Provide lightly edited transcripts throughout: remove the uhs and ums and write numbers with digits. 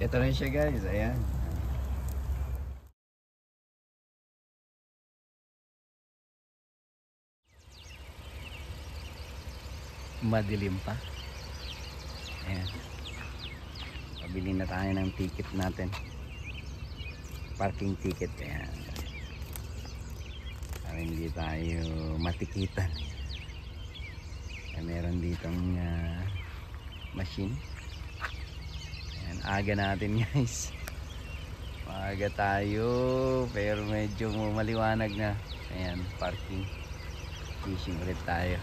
Ito rin siya guys, ayan. Madilim pa. Ayan. Pabili na tayo ng ticket natin. Parking ticket. Ayan. Para hindi tayo matikitan. Ayan, meron ditong machine. Ayan, aga natin guys. Maaga tayo pero medyo maliwanag na. Ayan, parking. Fishing ulit tayo.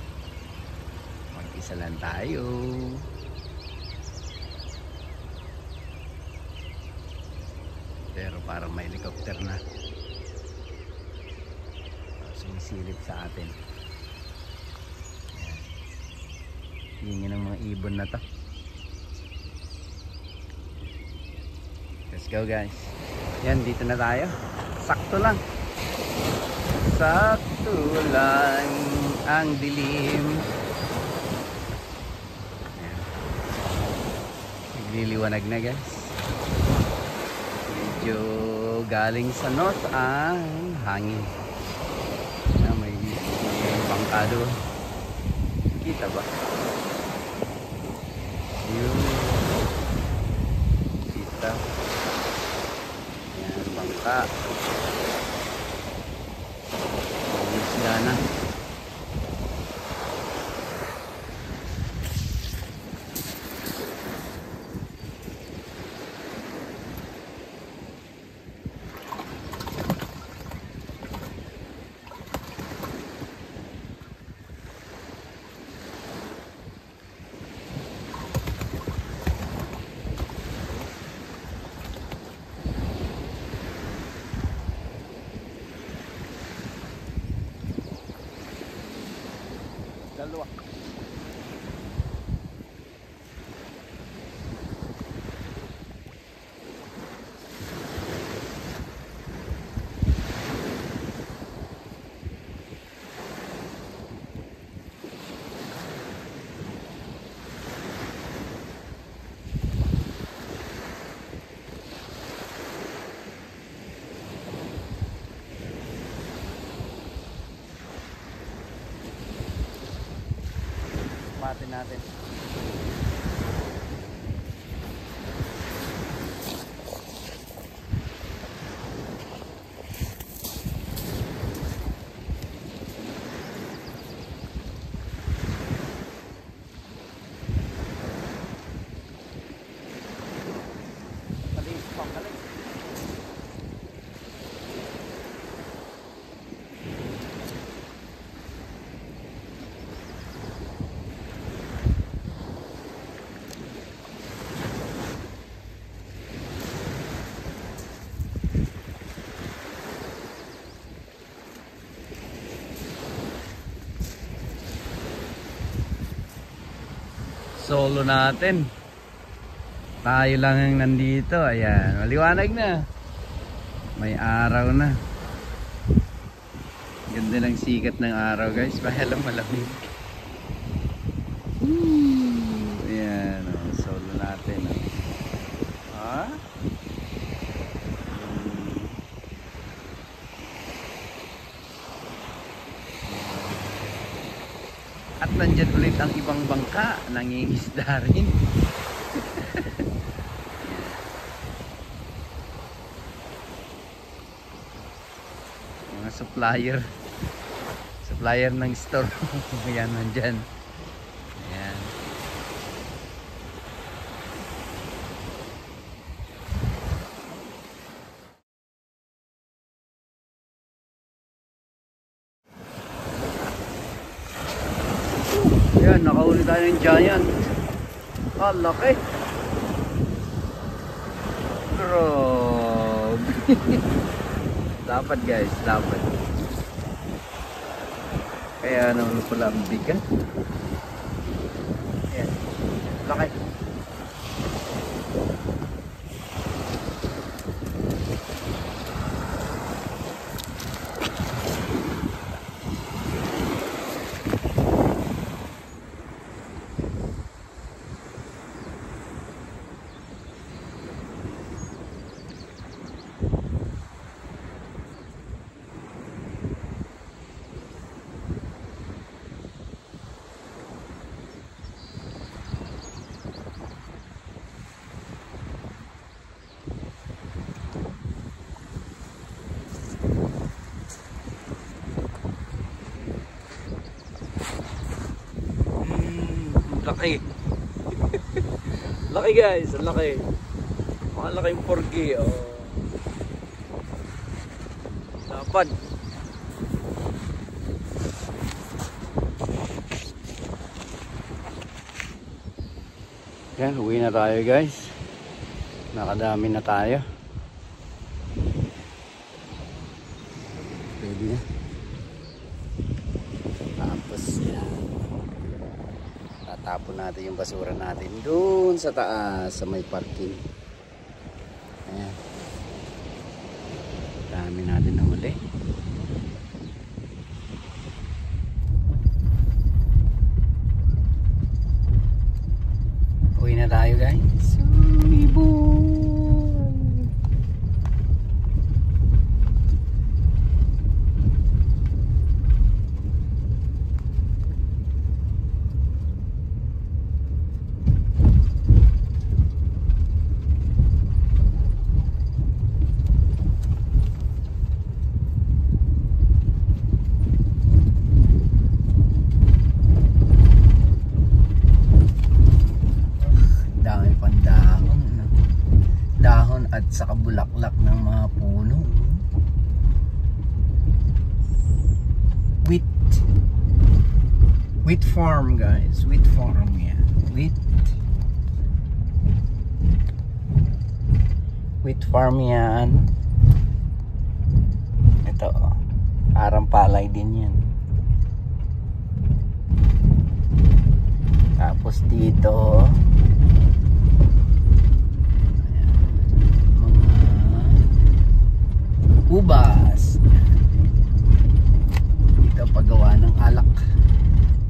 Mag-isa lang tayo. Pero parang may helicopter na. Sumisilip sa atin. Ayan. Hingin ng mga ibon na to. Let's go guys. Yan, dito na tayo. Sakto lang. Sakto lang ang dilim. Ayan. Nagliliwanag na guys. Medyo galing sa north ang hangin. Ayan, may bangka doon. Kita ba? Yun. Kita. Bangka. Sila na. Dalawa. Natin. Solo natin. Tayo lang ang nandito. Ayan, maliwanag na. May araw na. Ganda ng sikat ng araw guys. Mahalang malamig. Ayan, oh, solo natin. Ha? At nandyan ulit ang ibang bangka, nangingisda rin. Mga supplier ng store. Ayan, nandyan. Ayan. Ayan, nakahuli tayo ng giant. Ah, laki. Grabe. Dapat guys, dapat. Kaya naman pala ang bigat. Ayan, laki. Laki. Laki guys, ang laki. Malaki yung porgy. Oh. Dapat. Yan, uwi na tayo guys. Nakadami na tayo. Pwede na. Tapos yan. Tatapon natin yung basura natin doon sa taas, sa may parking. Ayan. Dami natin na huli. Uwi na tayo guys. Ibon. At saka bulaklak ng mga puno. Wheat farm guys, wheat farm yan. Wheat farm yan. Ito oh, parang palay din yan. Tapos dito ubas. Dito paggawa ng alak,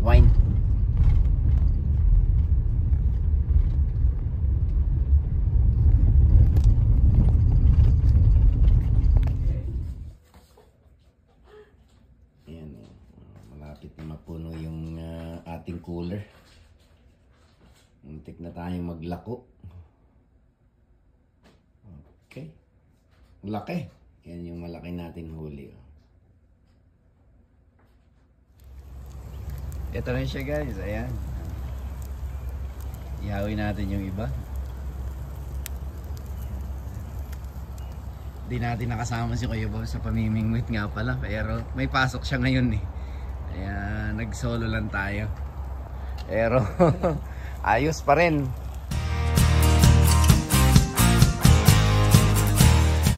wine. Ayan, malapit na mapuno yung ating cooler. Muntik na tayong maglako. Okay, laki. Yan yung malaki nating huli. Ito na siya guys. Ayan. Ihawin natin yung iba. Di natin nakasama si Kuya Bob sa pamimingwit nga pala. Pero may pasok siya ngayon eh. Kaya nag-solo lang tayo. Pero ayos pa rin.